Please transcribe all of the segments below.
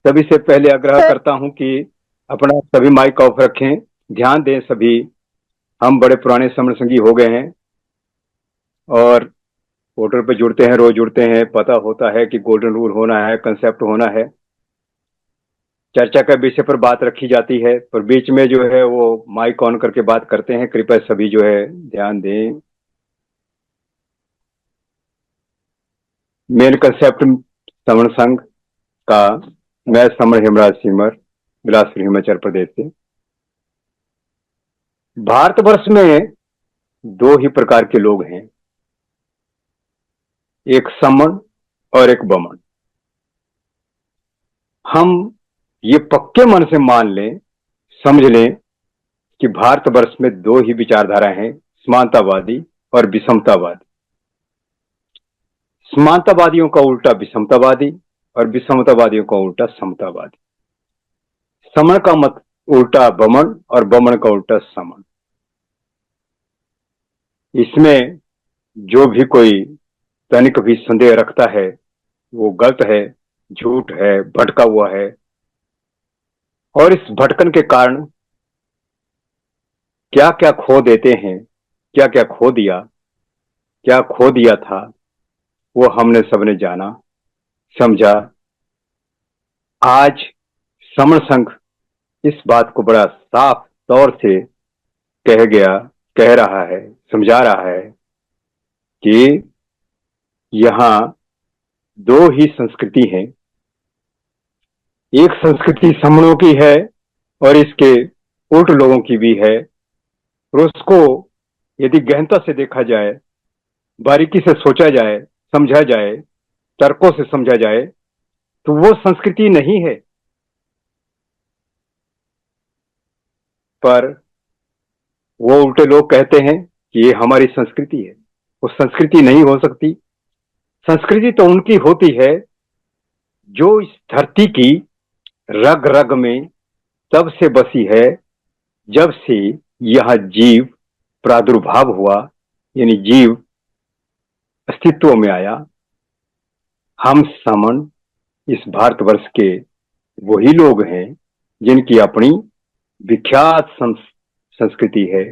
सभी से पहले आग्रह सर। करता हूं कि अपना सभी माइक ऑफ रखें। ध्यान दें सभी। हम बड़े पुराने समर संगी हो गए हैं और पोर्टल पे जुड़ते हैं, रोज जुड़ते हैं। पता होता है कि गोल्डन रूल होना है, कंसेप्ट होना है, चर्चा का विषय पर बात रखी जाती है, पर बीच में जो है वो माइक ऑन करके बात करते हैं। कृपया सभी जो है ध्यान दें। मेन कंसेप्ट समण संघ का। मैं समर हेमराज सिमर, बिलासपुर हिमाचल प्रदेश से। भारतवर्ष में दो ही प्रकार के लोग हैं, एक समण और एक बमण। हम ये पक्के मन से मान लें, समझ लें कि भारतवर्ष में दो ही विचारधारा हैं, समानतावादी और विषमतावादी। समानतावादियों का उल्टा विषमतावादी और विषमतावादियों का उल्टा समतावादी। समण का मत उल्टा बमण और बमण का उल्टा समण। इसमें जो भी कोई तनिक भी संदेह रखता है वो गलत है, झूठ है, भटका हुआ है। और इस भटकन के कारण क्या क्या खो देते हैं, क्या क्या खो दिया, क्या खो दिया था, वो हमने सबने जाना, समझा। आज समण संघ इस बात को बड़ा साफ तौर से कह गया, कह रहा है, समझा रहा है कि यहाँ दो ही संस्कृति हैं। एक संस्कृति समणों की है और इसके उल्ट लोगों की भी है। और उसको यदि गहनता से देखा जाए, बारीकी से सोचा जाए, समझा जाए, तर्कों से समझा जाए, तो वो संस्कृति नहीं है। पर वो उल्टे लोग कहते हैं कि ये हमारी संस्कृति है। वो संस्कृति नहीं हो सकती। संस्कृति तो उनकी होती है जो इस धरती की रग रग में तब से बसी है जब से यह जीव प्रादुर्भाव हुआ, यानी जीव अस्तित्व में आया। हम समण इस भारतवर्ष के वही लोग हैं जिनकी अपनी विख्यात संस्कृति है,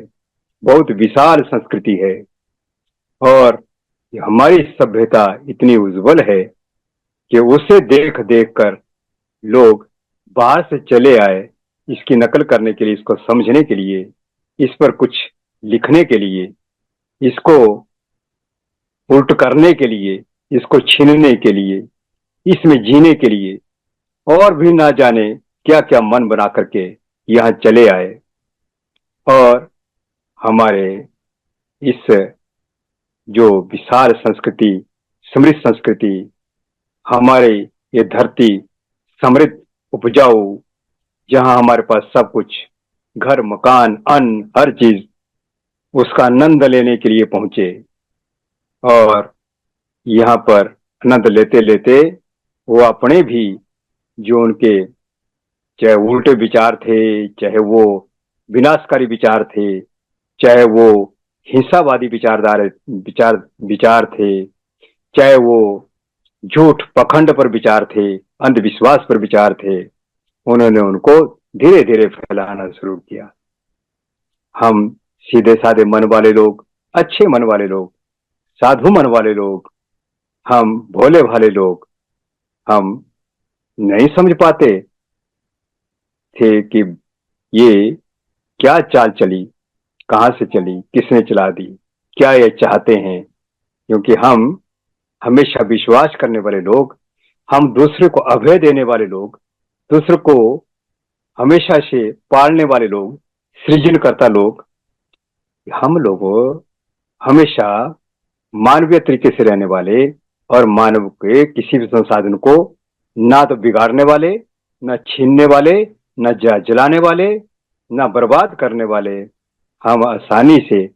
बहुत विशाल संस्कृति है। और हमारी सभ्यता इतनी उज्जवल है कि उसे देख देख कर लोग बाहर से चले आए, इसकी नकल करने के लिए, इसको समझने के लिए, इस पर कुछ लिखने के लिए, इसको उल्ट करने के लिए, इसको छीनने के लिए, इसमें जीने के लिए, और भी ना जाने क्या क्या मन बना करके यहाँ चले आए। और हमारे इस जो विशाल संस्कृति, समृद्ध संस्कृति, हमारे ये धरती समृद्ध, उपजाऊ, जहां हमारे पास सब कुछ, घर, मकान, अन्न, हर चीज, उसका आनंद लेने के लिए पहुंचे। और यहाँ पर आनंद लेते लेते वो अपने भी जो उनके चाहे उल्टे विचार थे, चाहे वो विनाशकारी विचार थे, चाहे वो हिंसावादी विचार विचार थे, चाहे वो झूठ पखंड पर विचार थे, अंधविश्वास पर विचार थे, उन्होंने उनको धीरे धीरे फैलाना शुरू किया। हम सीधे साधे मन वाले लोग, अच्छे मन वाले लोग, साधु मन वाले लोग, हम भोले भाले लोग, हम नहीं समझ पाते थे कि ये क्या चाल चली, कहां से चली, किसने चला दी, क्या ये चाहते हैं। क्योंकि हम हमेशा विश्वास करने वाले लोग, हम दूसरे को अभय देने वाले लोग, दूसरे को हमेशा से पालने वाले लोग, सृजनकर्ता लोग, हम लोग हमेशा मानवीय तरीके से रहने वाले और मानव के किसी भी संसाधन को ना तो बिगाड़ने वाले, ना छीनने वाले, ना जलाने वाले, ना बर्बाद करने वाले। हम आसानी से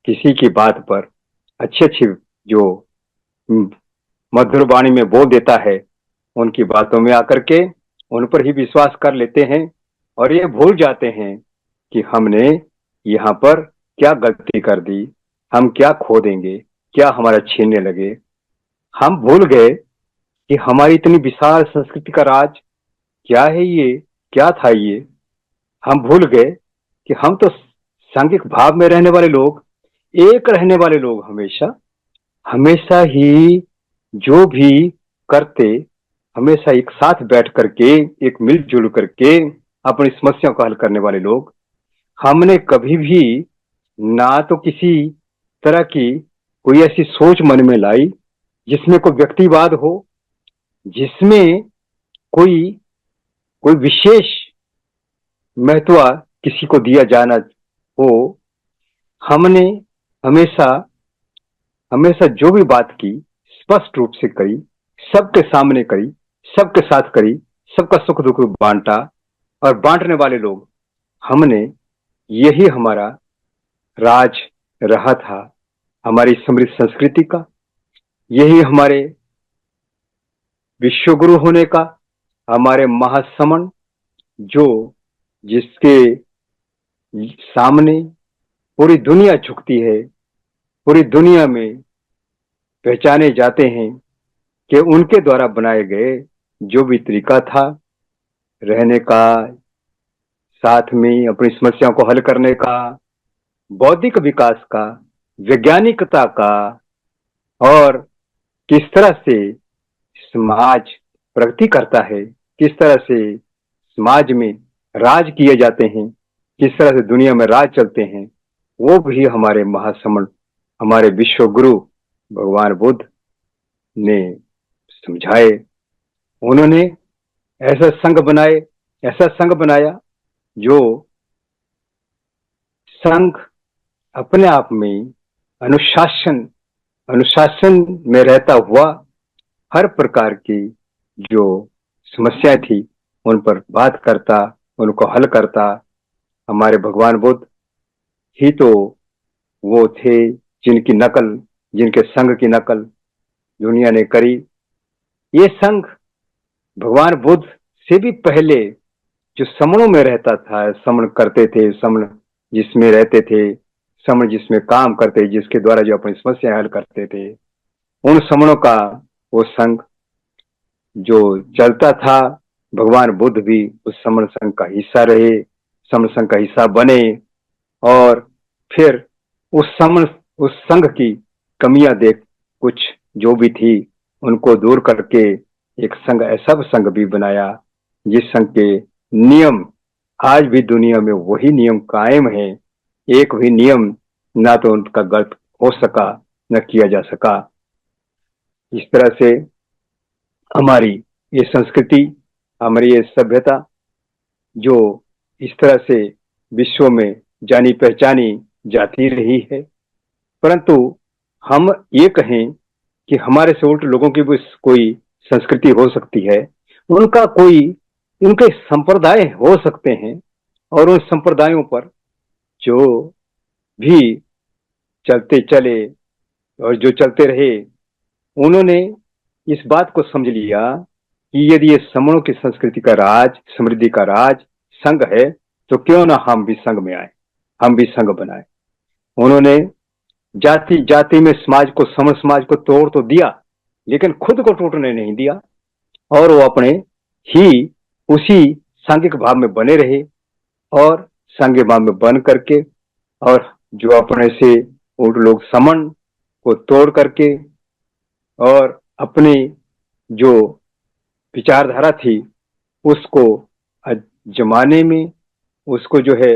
किसी की बात पर अच्छी अच्छी जो मधुर वाणी में बोल देता है, उनकी बातों में आकर के उन पर ही विश्वास कर लेते हैं और ये भूल जाते हैं कि हमने यहाँ पर क्या गलती कर दी, हम क्या खो देंगे, क्या हमारा छीनने लगे। हम भूल गए कि हमारी इतनी विशाल संस्कृति का राज, क्या है ये, क्या था ये। हम भूल गए कि हम तो सांघिक भाव में रहने वाले लोग, एक रहने वाले लोग, हमेशा हमेशा ही जो भी करते, हमेशा एक साथ बैठ करके, एक मिलजुल करके अपनी समस्याओं का हल करने वाले लोग। हमने कभी भी ना तो किसी तरह की कोई ऐसी सोच मन में लाई जिसमें कोई व्यक्तिवाद हो, जिसमें कोई कोई विशेष महत्व किसी को दिया जाना हो। हमने हमेशा हमेशा जो भी बात की स्पष्ट रूप से करी, सबके सामने करी, सबके साथ करी, सबका सुख दुख बांटा। और बांटने वाले लोग हमने, यही हमारा राज रहा था, हमारी समृद्ध संस्कृति का। यही हमारे विश्व गुरु होने का, हमारे महासमण, जो जिसके सामने पूरी दुनिया झुकती है, पूरी दुनिया में पहचाने जाते हैं कि उनके द्वारा बनाए गए जो भी तरीका था रहने का, साथ में अपनी समस्याओं को हल करने का, बौद्धिक विकास का, वैज्ञानिकता का, और किस तरह से समाज प्रगति करता है, किस तरह से समाज में राज किए जाते हैं, किस तरह से दुनिया में राज चलते हैं, वो भी हमारे महासमण, हमारे विश्व गुरु भगवान बुद्ध ने समझाए। उन्होंने ऐसा संघ बनाए, ऐसा संघ बनाया जो संघ अपने आप में अनुशासन अनुशासन में रहता हुआ हर प्रकार की जो समस्या थी उन पर बात करता, उनको हल करता। हमारे भगवान बुद्ध ही तो वो थे जिनकी नकल, जिनके संघ की नकल दुनिया ने करी। ये संघ भगवान बुद्ध से भी पहले जो समणों में रहता था, समण करते थे, समण जिसमें रहते थे, समण जिसमें काम करते, जिसके द्वारा जो अपनी समस्या हल करते थे, उन समणों का वो संघ जो चलता था। भगवान बुद्ध भी उस समण संघ का हिस्सा रहे, समण संघ का हिस्सा बने, और फिर उस संघ की कमियां देख कुछ जो भी थी उनको दूर करके एक संघ, ऐसा संघ भी बनाया जिस संघ के नियम आज भी दुनिया में वही नियम कायम है। एक भी नियम ना तो उनका गलत हो सका, न किया जा सका। इस तरह से हमारी ये संस्कृति, हमारी ये सभ्यता जो इस तरह से विश्व में जानी पहचानी जाती रही है। परंतु हम ये कहें कि हमारे से उल्ट लोगों की भी कोई संस्कृति हो सकती है, उनका कोई, उनके संप्रदाय हो सकते हैं, और उन संप्रदायों पर जो भी चलते चले और जो चलते रहे, उन्होंने इस बात को समझ लिया कि यदि ये समणों की संस्कृति का राज, समृद्धि का राज संघ है, तो क्यों ना हम भी संघ में आए, हम भी संघ बनाए। उन्होंने जाति जाति में समाज को, समण समाज को तोड़ तो दिया, लेकिन खुद को टूटने नहीं दिया, और वो अपने ही उसी सांघिक भाव में बने रहे, और सांघिक भाव में बन करके, और जो अपने से उल्ट लोग समण को तोड़ करके और अपनी जो विचारधारा थी उसको जमाने में, उसको जो है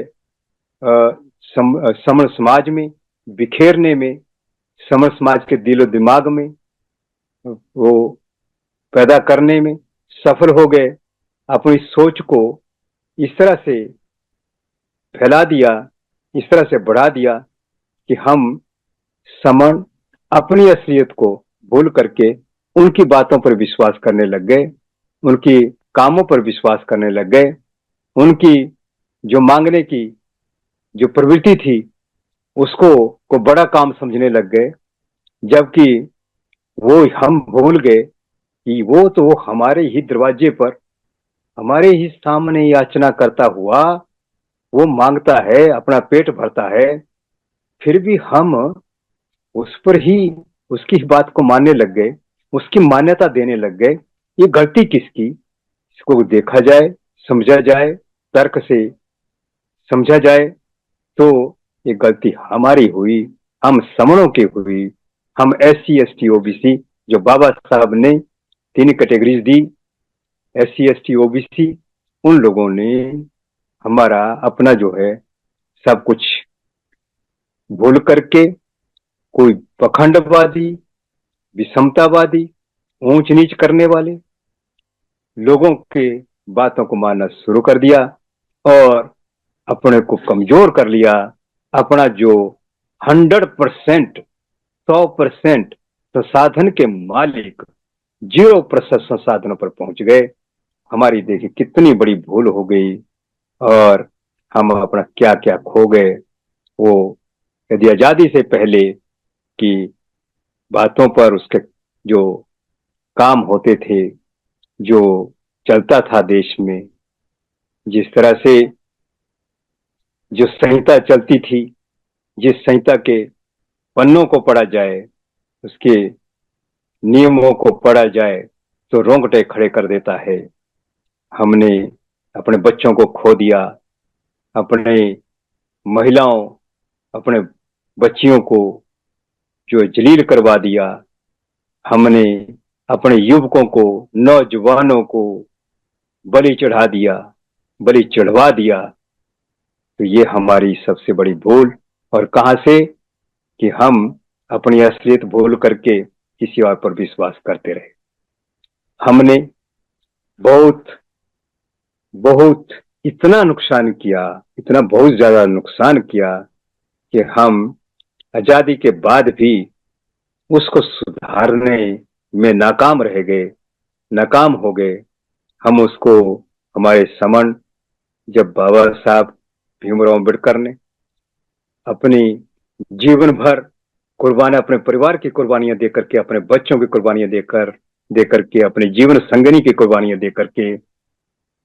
समण समाज में बिखेरने में, समण समाज के दिलो दिमाग में वो पैदा करने में सफल हो गए। अपनी सोच को इस तरह से फैला दिया, इस तरह से बढ़ा दिया कि हम समण अपनी असलियत को भूल करके उनकी बातों पर विश्वास करने लग गए, उनकी कामों पर विश्वास करने लग गए, उनकी जो मांगने की जो प्रवृत्ति थी उसको को बड़ा काम समझने लग गए। जबकि वो हम भूल गए कि वो तो हमारे ही दरवाजे पर, हमारे ही सामने याचना करता हुआ वो मांगता है, अपना पेट भरता है, फिर भी हम उस पर ही, उसकी बात को मानने लग गए, उसकी मान्यता देने लग गए। ये गलती किसकी? इसको देखा जाए, समझा जाए, तर्क से समझा जाए, तो ये गलती हमारी हुई, हम समणों की हुई। हम SC ST OBC, जो बाबा साहब ने 3 कैटेगरीज दी, SC ST OBC, उन लोगों ने हमारा अपना जो है सब कुछ भूल करके, कोई पखंडवादी, विषमतावादी, ऊंच नीच करने वाले लोगों के बातों को मानना शुरू कर दिया और अपने को कमजोर कर लिया। अपना जो 100%, 100% संसाधन के मालिक 0% संसाधनों पर पहुंच गए। हमारी देखिए कितनी बड़ी भूल हो गई और हम अपना क्या क्या खो गए। वो यदि आजादी से पहले की बातों पर उसके जो काम होते थे, जो चलता था देश में, जिस तरह से जो संहिता चलती थी, जिस संहिता के पन्नों को पढ़ा जाए, उसके नियमों को पढ़ा जाए तो रोंगटे खड़े कर देता है। हमने अपने बच्चों को खो दिया, अपने महिलाओं, अपने बच्चियों को जो जलील करवा दिया। हमने अपने युवकों को, नौजवानों को बलि चढ़ा दिया, बलि चढ़वा दिया। तो ये हमारी सबसे बड़ी भूल। और कहां से कि हम अपनी असलियत भूल करके किसी और पर विश्वास करते रहे। हमने बहुत बहुत इतना नुकसान किया, इतना बहुत ज्यादा नुकसान किया कि हम आजादी के बाद भी उसको सुधारने में नाकाम रह गए, नाकाम हो गए। हम उसको, हमारे समण, जब बाबा साहब भीमराव अम्बेडकर ने अपनी जीवन भर कुर्बानियां, अपने परिवार की कुर्बानियां देकर के, अपने बच्चों की कुर्बानियां देकर के, अपने जीवन संगनी की कुर्बानियां देकर के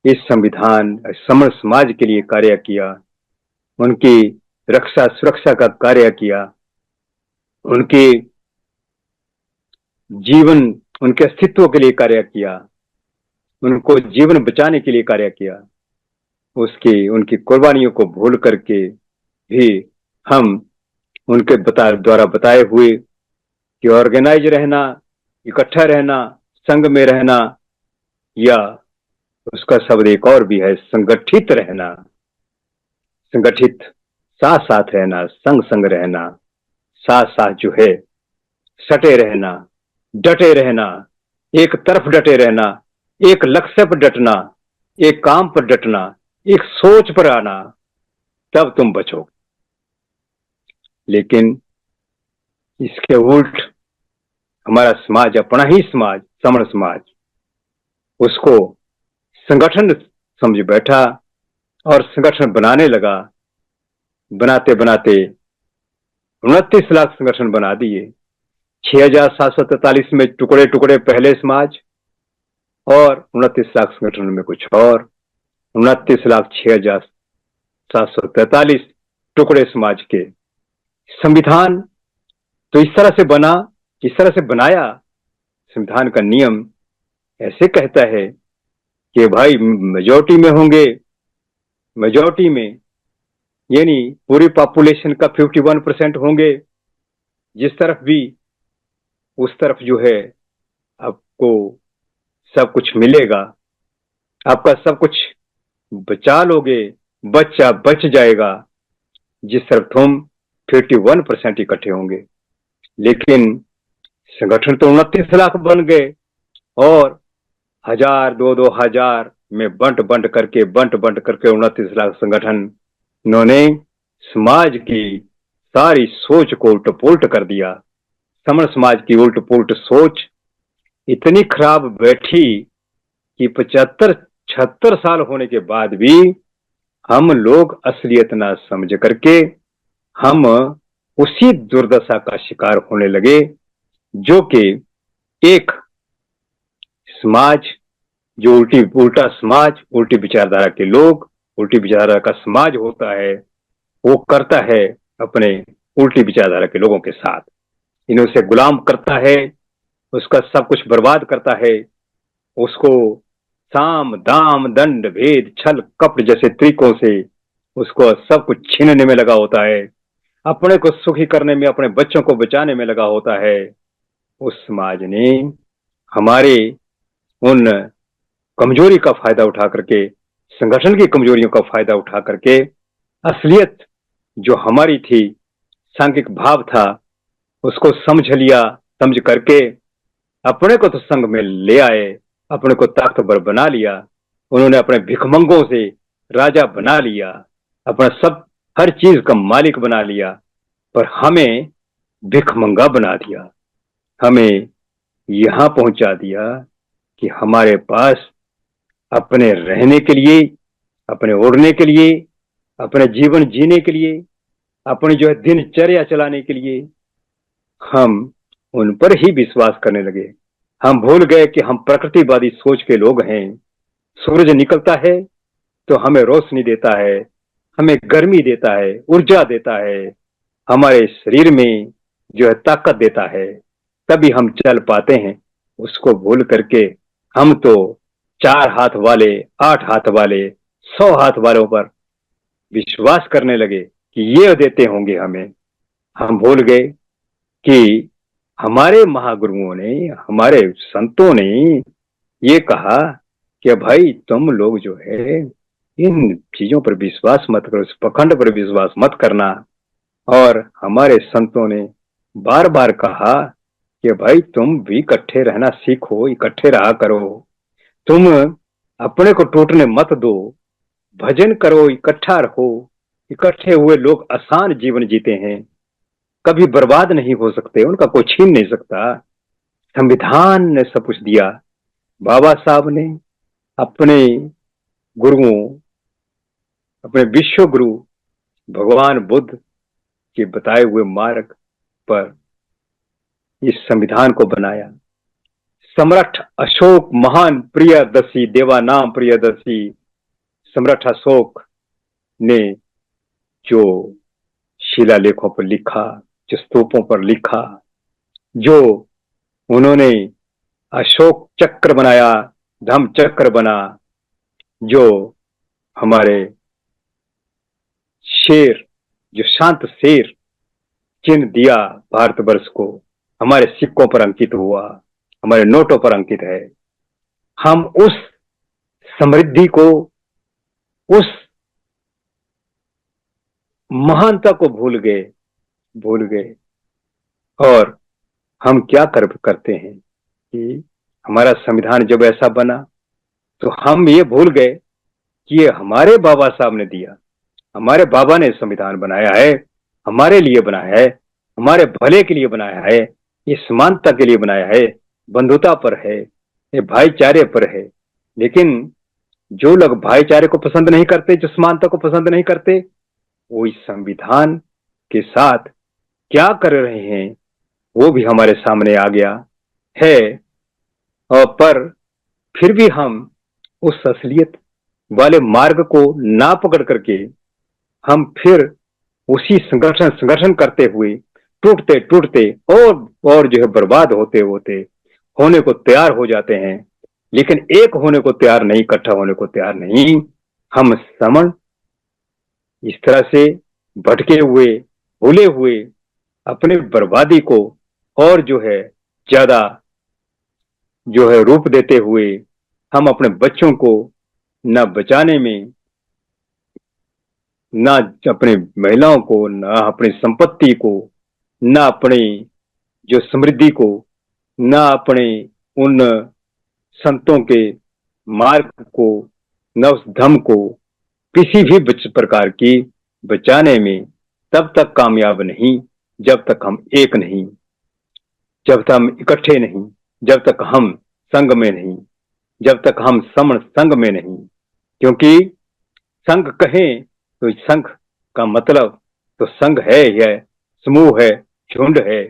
इस संविधान, समण समाज के लिए कार्य किया, उनकी रक्षा सुरक्षा का कार्य किया, उनके जीवन, उनके अस्तित्व के लिए कार्य किया, उनको जीवन बचाने के लिए कार्य किया। उसकी उनकी कुर्बानियों को भूल करके भी हम उनके द्वारा बताए हुए कि ऑर्गेनाइज रहना, इकट्ठा रहना, संघ में रहना, या उसका शब्द एक और भी है, संगठित रहना, संगठित, साथ साथ रहना, संग संग रहना, साथ साथ जो है सटे रहना, डटे रहना, एक तरफ डटे रहना, एक लक्ष्य पर डटना, एक काम पर डटना, एक सोच पर आना, तब तुम बचोगे। लेकिन इसके उल्ट हमारा समाज, अपना ही समाज, समण समाज, उसको संगठन समझ बैठा और संगठन बनाने लगा। बनाते बनाते 29 लाख संगठन बना दिए। 6,743 में टुकड़े टुकड़े पहले समाज, और 29 लाख संगठन में कुछ और, 29,06,743 टुकड़े समाज के। संविधान तो इस तरह से बना, इस तरह से बनाया। संविधान का नियम ऐसे कहता है कि भाई मेजोरिटी में होंगे, मेजोरिटी में यानी पूरी पॉपुलेशन का 51% होंगे, जिस तरफ भी उस तरफ जो है आपको सब कुछ मिलेगा, आपका सब कुछ बचा लोगे, बच्चा बच जाएगा, जिस तरफ तुम 51% इकट्ठे होंगे। लेकिन संगठन तो 29 लाख बन गए और 1,000, 2-2 हजार में बंट बंट करके 29 लाख संगठन, इन्होंने समाज की सारी सोच को उल्ट पुल्ट कर दिया। समण समाज की उल्ट पुल्ट सोच इतनी खराब बैठी कि 75-76 साल होने के बाद भी हम लोग असलियत ना समझ करके हम उसी दुर्दशा का शिकार होने लगे, जो कि एक समाज, जो उल्टा समाज, उल्टी विचारधारा के लोग, उल्टी विचारधारा का समाज होता है, वो करता है अपने उल्टी विचारधारा के लोगों के साथ, इन्हें उसे गुलाम करता है, उसका सब कुछ बर्बाद करता है, उसको साम दाम दंड भेद छल कपट जैसे तरीकों से उसको सब कुछ छीनने में लगा होता है, अपने को सुखी करने में, अपने बच्चों को बचाने में लगा होता है। उस समाज ने हमारे उन कमजोरी का फायदा उठा करके, संगठन की कमजोरियों का फायदा उठा करके, असलियत जो हमारी थी, सांघिक भाव था, उसको समझ लिया। समझ करके अपने को तो संघ में ले आए, अपने को ताकतवर बना लिया। उन्होंने अपने भिखमंगों से राजा बना लिया, अपना सब हर चीज का मालिक बना लिया, पर हमें भिखमंगा बना दिया। हमें यहां पहुंचा दिया कि हमारे पास अपने रहने के लिए, अपने ओढ़ने के लिए, अपने जीवन जीने के लिए, अपनी जो है दिनचर्या चलाने के लिए हम उन पर ही विश्वास करने लगे। हम भूल गए कि हम प्रकृतिवादी सोच के लोग हैं। सूरज निकलता है तो हमें रोशनी देता है, हमें गर्मी देता है, ऊर्जा देता है, हमारे शरीर में जो है ताकत देता है, तभी हम चल पाते हैं। उसको भूल करके हम तो 4 हाथ वाले, 8 हाथ वाले, 100 हाथ वालों पर विश्वास करने लगे कि ये देते होंगे हमें। हम भूल गए कि हमारे महागुरुओं ने, हमारे संतों ने ये कहा कि भाई तुम लोग जो है इन चीजों पर विश्वास मत करो, इस पखंड पर विश्वास मत करना। और हमारे संतों ने बार बार कहा कि भाई तुम भी इकट्ठे रहना सीखो, इकट्ठे रहा करो, तुम अपने को टूटने मत दो, भजन करो, इकट्ठा रहो। इकट्ठे हुए लोग आसान जीवन जीते हैं, कभी बर्बाद नहीं हो सकते, उनका कोई छीन नहीं सकता। संविधान ने सब कुछ दिया। बाबा साहब ने अपने गुरुओं, अपने विश्व गुरु भगवान बुद्ध के बताए हुए मार्ग पर इस संविधान को बनाया। सम्राट अशोक, महान प्रियदर्शी, देवानाम प्रियदर्शी सम्राट अशोक ने जो शिलालेखों पर लिखा, जो स्तूपों पर लिखा, जो उन्होंने अशोक चक्र बनाया, धम्म चक्र बना, जो हमारे शेर, जो शांत शेर चिन्ह दिया भारतवर्ष को, हमारे सिक्कों पर अंकित हुआ, हमारे नोटों पर अंकित है। हम उस समृद्धि को, उस महानता को भूल गए। और हम क्या करते हैं कि हमारा संविधान जब ऐसा बना तो हम ये भूल गए कि ये हमारे बाबा साहब ने दिया, हमारे बाबा ने संविधान बनाया है, हमारे लिए बनाया है, हमारे भले के लिए बनाया है, ये समानता के लिए बनाया है, बंधुता पर है, ये भाईचारे पर है। लेकिन जो लोग भाईचारे को पसंद नहीं करते, जो समानता को पसंद नहीं करते, वो इस संविधान के साथ क्या कर रहे हैं वो भी हमारे सामने आ गया है। और पर फिर भी हम उस असलियत वाले मार्ग को ना पकड़ करके हम फिर उसी संगठन करते हुए टूटते टूटते और जो है बर्बाद होते होते होने को तैयार हो जाते हैं। लेकिन एक होने को तैयार नहीं, इकट्ठा होने को तैयार नहीं। हम समण इस तरह से भटके हुए, भूले हुए, अपने बर्बादी को और जो है ज्यादा जो है रूप देते हुए हम अपने बच्चों को न बचाने में, ना अपने महिलाओं को, ना अपनी संपत्ति को, ना अपनी जो समृद्धि को, ना अपने उन संतों के मार्ग को, न उस धम को किसी भी प्रकार की बचाने में तब तक कामयाब नहीं जब तक हम एक नहीं, जब तक हम इकट्ठे नहीं, जब तक हम संघ में नहीं, जब तक हम समण संघ में नहीं। क्योंकि संघ कहें तो संघ का मतलब तो संघ है, यह समूह है, झुंड है,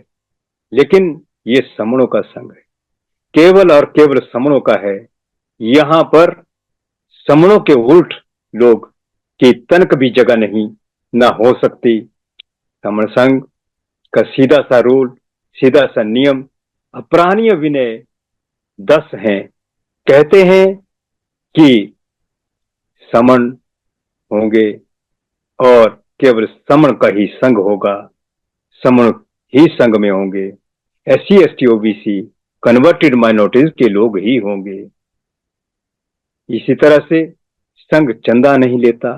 लेकिन ये समणों का संघ है, केवल और केवल समणों का है। यहां पर समणों के उल्ट लोग की तनक भी जगह नहीं, ना हो सकती। समण संघ का सीधा सा रूल, सीधा सा नियम, अपराहनीय विनय 10 हैं। कहते हैं कि समण होंगे और केवल समण का ही संग होगा, समण ही संग में होंगे, SC ST OBC converted minorities के लोग ही होंगे। इसी तरह से संघ चंदा नहीं लेता,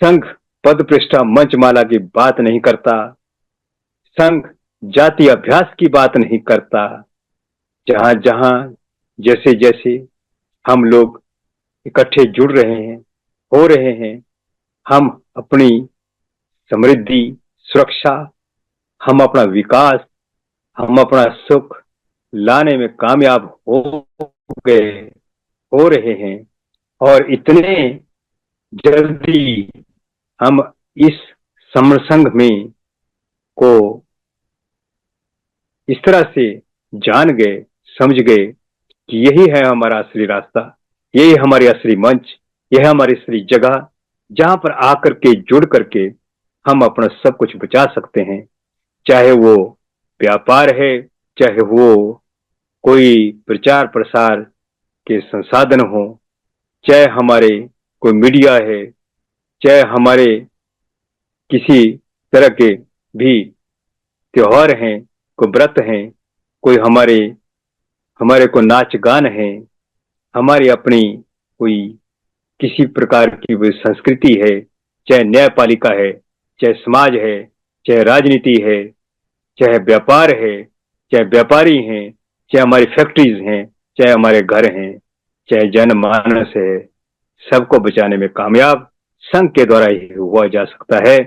संघ पद पृष्ठा मंचमाला की बात नहीं करता, संघ जाति अभ्यास की बात नहीं करता। जहां जहां जैसे जैसे हम लोग इकट्ठे जुड़ रहे हैं, हो रहे हैं, हम अपनी समृद्धि, सुरक्षा, हम अपना विकास, हम अपना सुख लाने में कामयाब हो गए, हो रहे हैं। और इतने जल्दी हम इस समर संघ में को इस तरह से जान गए, समझ गए कि यही है हमारा असली रास्ता, यही हमारी असली मंच, यह हमारी असली जगह, जहां पर आकर के जुड़ करके हम अपना सब कुछ बचा सकते हैं। चाहे वो व्यापार है, चाहे वो कोई प्रचार प्रसार के संसाधन हो, चाहे हमारे कोई मीडिया है, चाहे हमारे किसी तरह के भी त्योहार हैं, कोई व्रत हैं, कोई हमारे हमारे को नाच गान है, हमारी अपनी कोई किसी प्रकार की भी संस्कृति है, चाहे न्यायपालिका है, चाहे समाज है, चाहे राजनीति है, चाहे व्यापार है, चाहे व्यापारी हैं, चाहे हमारी फैक्ट्रीज हैं, चाहे हमारे घर हैं, चाहे जनमानस है, सबको बचाने में कामयाब संघ के द्वारा ही हुआ जा सकता है।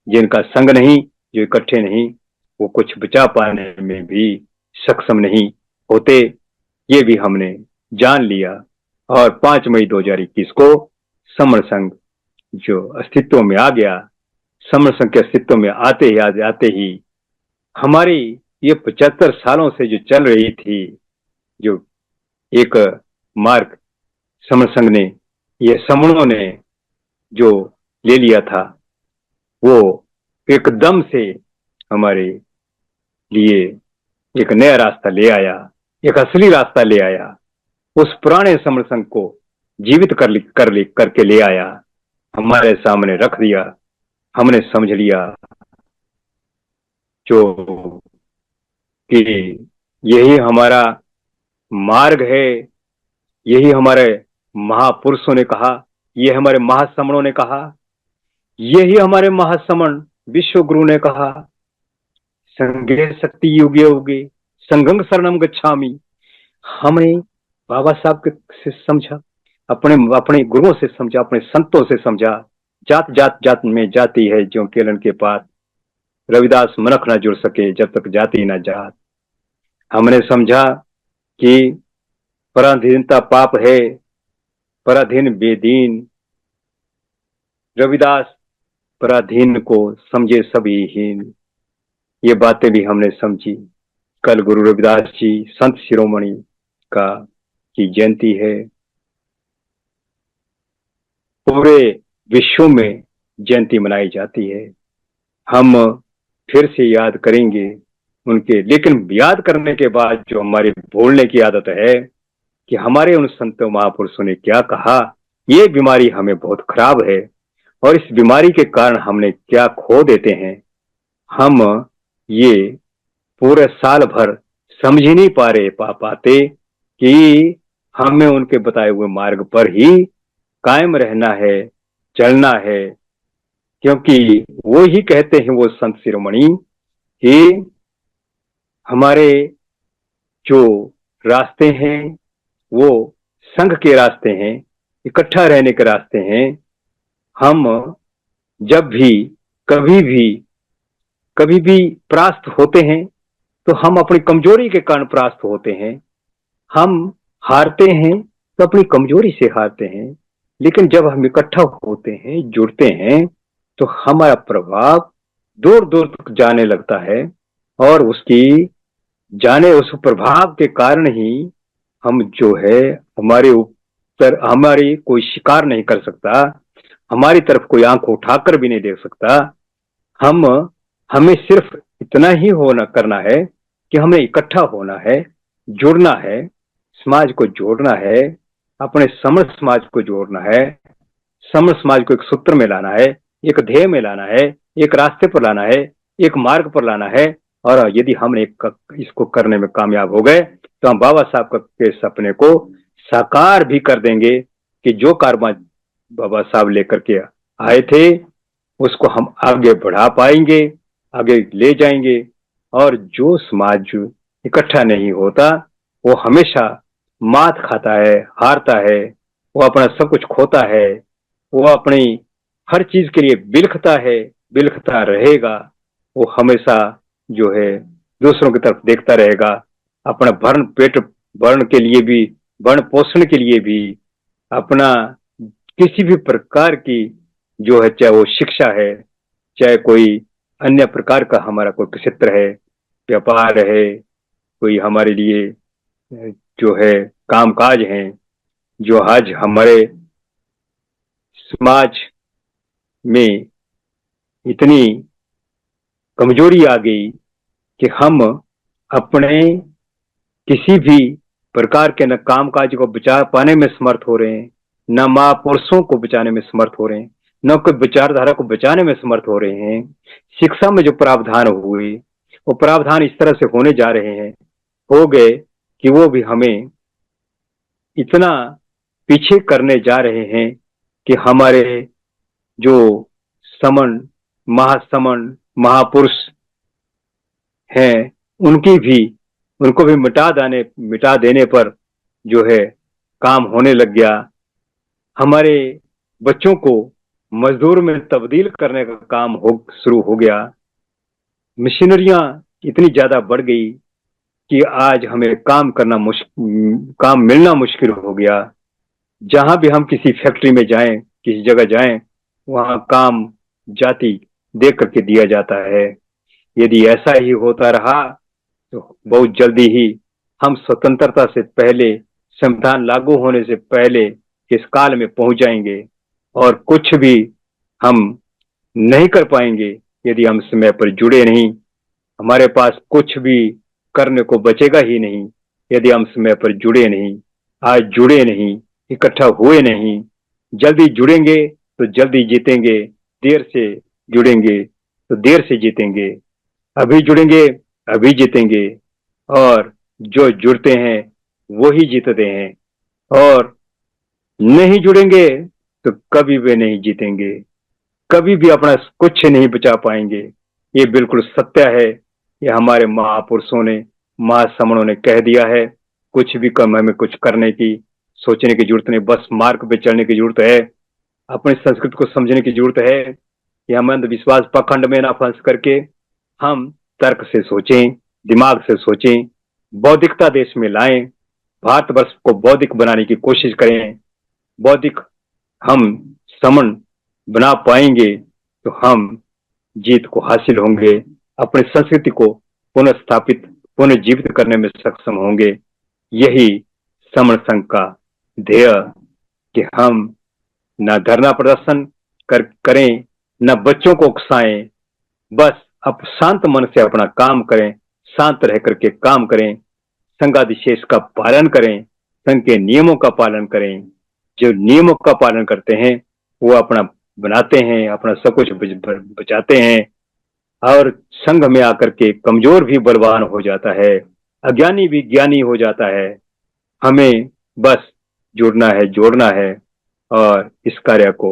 जिनका संघ नहीं, जो इकट्ठे नहीं, वो कुछ बचा पाने में भी सक्षम नहीं होते। ये भी हमने जान लिया। और 5 मई 2021 को समर संघ जो अस्तित्व में आ गया, समर संघ के अस्तित्व में आते ही हमारी ये 75 सालों से जो चल रही थी, जो एक मार्ग समर संघ ने, ये समणों ने जो ले लिया था, वो एकदम से हमारे लिए एक नया रास्ता ले आया, एक असली रास्ता ले आया। उस पुराने समर संघ को जीवित करके ले आया, हमारे सामने रख दिया। हमने समझ लिया जो कि यही हमारा मार्ग है, यही हमारे महापुरुषों ने कहा, ये हमारे महासमणों ने कहा, यही हमारे महासमण विश्व गुरु ने कहा, संघे शक्ति युगे युगे संघं शरणं गच्छामि। हमने बाबा साहब से समझा, अपने अपने गुरुओं से समझा, अपने संतों से समझा। जात जात जात में जाति है जो केलन के पात, रविदास मनख न जुड़ सके जब तक जाति न जात। हमने समझा कि पराधीनता पाप है, पराधीन बेदीन। रविदास पराधीन को समझे सभी हीन। ये बातें भी हमने समझी। कल गुरु रविदास जी संत शिरोमणि का की जयंती है। पूरे विश्व में जयंती मनाई जाती है। हम फिर से याद करेंगे उनके, लेकिन याद करने के बाद जो हमारी भूलने की आदत है कि हमारे उन संतों महापुरुषों ने क्या कहा, ये बीमारी हमें बहुत खराब है। और इस बीमारी के कारण हमने क्या खो देते हैं। हम ये पूरे साल भर समझ ही नहीं पाते कि हमें उनके बताए हुए मार्ग पर ही कायम रहना है, चलना है। क्योंकि वो ही कहते हैं, वो संत शिरोमणि, कि हमारे जो रास्ते हैं वो संघ के रास्ते हैं, इकट्ठा रहने के रास्ते हैं। हम जब भी कभी भी परास्त होते हैं तो हम अपनी कमजोरी के कारण परास्त होते हैं। हम हारते हैं तो अपनी कमजोरी से हारते हैं। लेकिन जब हम इकट्ठा होते हैं, जुड़ते हैं, तो हमारा प्रभाव दूर दूर तक जाने लगता है। और उस प्रभाव के कारण ही हम जो है, हमारी कोई शिकार नहीं कर सकता, हमारी तरफ कोई आंख उठाकर भी नहीं देख सकता। हमें सिर्फ इतना ही करना है कि हमें इकट्ठा होना है, जुड़ना है, समाज को जोड़ना है, अपने समण समाज को जोड़ना है, समण समाज को एक सूत्र में लाना है, एक ध्येय में लाना है, एक रास्ते पर लाना है, एक मार्ग पर लाना है। और यदि हम इसको करने में कामयाब हो गए तो हम बाबा साहब के सपने को साकार भी कर देंगे कि जो कारवां बाबा साहब लेकर के आए थे उसको हम आगे बढ़ा पाएंगे, आगे ले जाएंगे। और जो समाज इकट्ठा नहीं होता वो हमेशा मात खाता है, हारता है, वो अपना सब कुछ खोता है, वो अपनी हर चीज के लिए बिलखता है, बिलखता रहेगा। वो हमेशा जो है दूसरों की तरफ देखता रहेगा, अपना भरण पेट भरण के लिए भी, भरण पोषण के लिए भी, अपना किसी भी प्रकार की जो है, चाहे वो शिक्षा है, चाहे कोई अन्य प्रकार का हमारा कोई क्षेत्र है, व्यापार है, कोई हमारे लिए जो है कामकाज है, जो आज हमारे समाज में इतनी कमजोरी आ गई कि हम अपने किसी भी प्रकार के न कामकाज को बचा पाने में समर्थ हो रहे हैं, न महापुरुषों को बचाने में समर्थ हो रहे हैं, न कोई विचारधारा को बचाने में समर्थ हो रहे हैं। शिक्षा में जो प्रावधान हुए वो प्रावधान इस तरह से होने जा रहे हैं, हो गए कि वो भी हमें इतना पीछे करने जा रहे हैं कि हमारे जो समण महासमण महापुरुष हैं उनको भी मिटा देने पर जो है काम होने लग गया। हमारे बच्चों को मजदूर में तब्दील करने का काम शुरू हो गया। मशीनरियां इतनी ज्यादा बढ़ गई कि आज हमें काम मिलना मुश्किल हो गया। जहां भी हम किसी फैक्ट्री में जाएं, किसी जगह जाएं, वहां काम जाति दे करके दिया जाता है। यदि ऐसा ही होता रहा तो बहुत जल्दी ही हम स्वतंत्रता से पहले, संविधान लागू होने से पहले इस काल में पहुंच जाएंगे और कुछ भी हम नहीं कर पाएंगे यदि हम समय पर जुड़े नहीं। हमारे पास कुछ भी करने को बचेगा ही नहीं यदि हम समय पर जुड़े नहीं, आज जुड़े नहीं, इकट्ठा हुए नहीं। जल्दी जुड़ेंगे तो जल्दी जीतेंगे, देर से जुड़ेंगे तो देर से जीतेंगे। अभी जुड़ेंगे अभी जीतेंगे, और जो जुड़ते हैं वो ही जीतते हैं, और नहीं जुड़ेंगे तो कभी भी नहीं जीतेंगे, कभी भी अपना कुछ नहीं बचा पाएंगे। ये बिल्कुल सत्य है। ये हमारे महापुरुषों ने, महासमणों ने कह दिया है। कुछ भी कम हमें कुछ करने की, सोचने की जरूरत नहीं, बस मार्ग पे चलने की जरूरत है। अपनी संस्कृति को समझने की जरूरत है कि हम अंधविश्वास पखंड में ना फंस करके हम तर्क से सोचें, दिमाग से सोचें, बौद्धिकता देश में लाएं, भारतवर्ष को बौद्धिक बनाने की कोशिश करें। बौद्धिक हम समन बना पाएंगे तो हम जीत को हासिल होंगे, अपनी संस्कृति को पुनः पुनर्जीवित करने में सक्षम होंगे। यही समण संघ का ध्येय कि हम न धरना प्रदर्शन करें, न बच्चों को उकसाएं, बस अब शांत मन से अपना काम करें, शांत रह करके काम करें, संघाधिशेष का पालन करें, संघ के नियमों का पालन करें। जो नियमों का पालन करते हैं वो अपना बनाते हैं, अपना सब कुछ बचाते हैं, और संघ में आकर के कमजोर भी बलवान हो जाता है, अज्ञानी भी ज्ञानी हो जाता है। हमें बस जुड़ना है, जोड़ना है, और इस कार्य को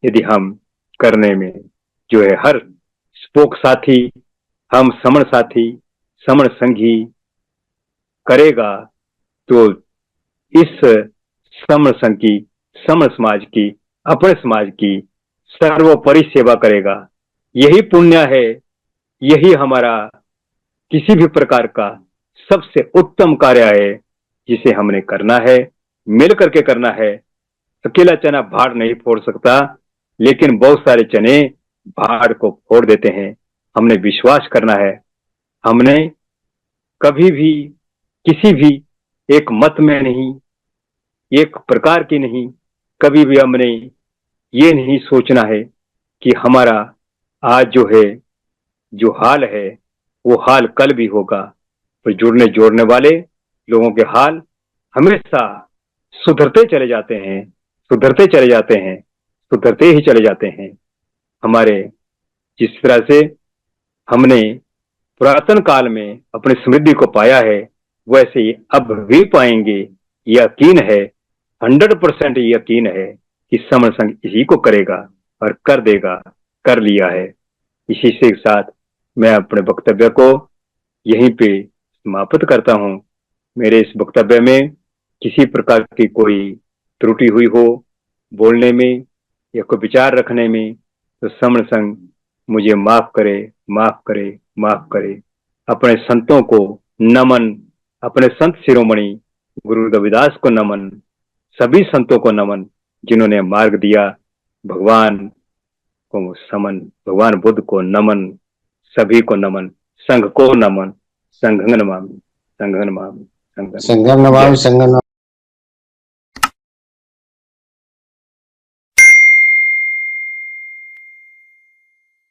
यदि हम करने में जो है हर स्पोक साथी, हम समण साथी, समण संघी करेगा तो इस समण संघ की, समण समाज की, अपने समाज की सर्वोपरि सेवा करेगा। यही पुण्य है, यही हमारा किसी भी प्रकार का सबसे उत्तम कार्य है जिसे हमने करना है, मिल करके करना है। अकेला चना भाड़ नहीं फोड़ सकता, लेकिन बहुत सारे चने भाड़ को फोड़ देते हैं। हमने विश्वास करना है, हमने कभी भी किसी भी एक मत में नहीं, एक प्रकार की नहीं, कभी भी हमने ये नहीं सोचना है कि हमारा आज जो है, जो हाल है वो हाल कल भी होगा। तो जुड़ने जोड़ने वाले लोगों के हाल हमेशा सुधरते चले जाते हैं, सुधरते चले जाते हैं, सुधरते ही चले जाते हैं। हमारे जिस तरह से हमने पुरातन काल में अपनी समृद्धि को पाया है, वैसे ही अब भी पाएंगे। यकीन है, 100% यकीन है कि समर संघ इसी को करेगा और कर देगा, कर लिया है। इसी के साथ मैं अपने वक्तव्य को यहीं पे समाप्त करता हूं। मेरे इस वक्तव्य में किसी प्रकार की कोई त्रुटि हुई हो बोलने में या कोई विचार रखने में, तो समर संघ मुझे माफ करे, माफ करे, माफ करे। अपने संतों को नमन, अपने संत शिरोमणि गुरु रविदास को नमन, सभी संतों को नमन जिन्होंने मार्ग दिया। भगवान को समन, भगवान बुद्ध को नमन, सभी को नमन, संघ को नमन। संघं नमामि, संघं नमामि, संघं नमामि। संगम नमामि, जय संगम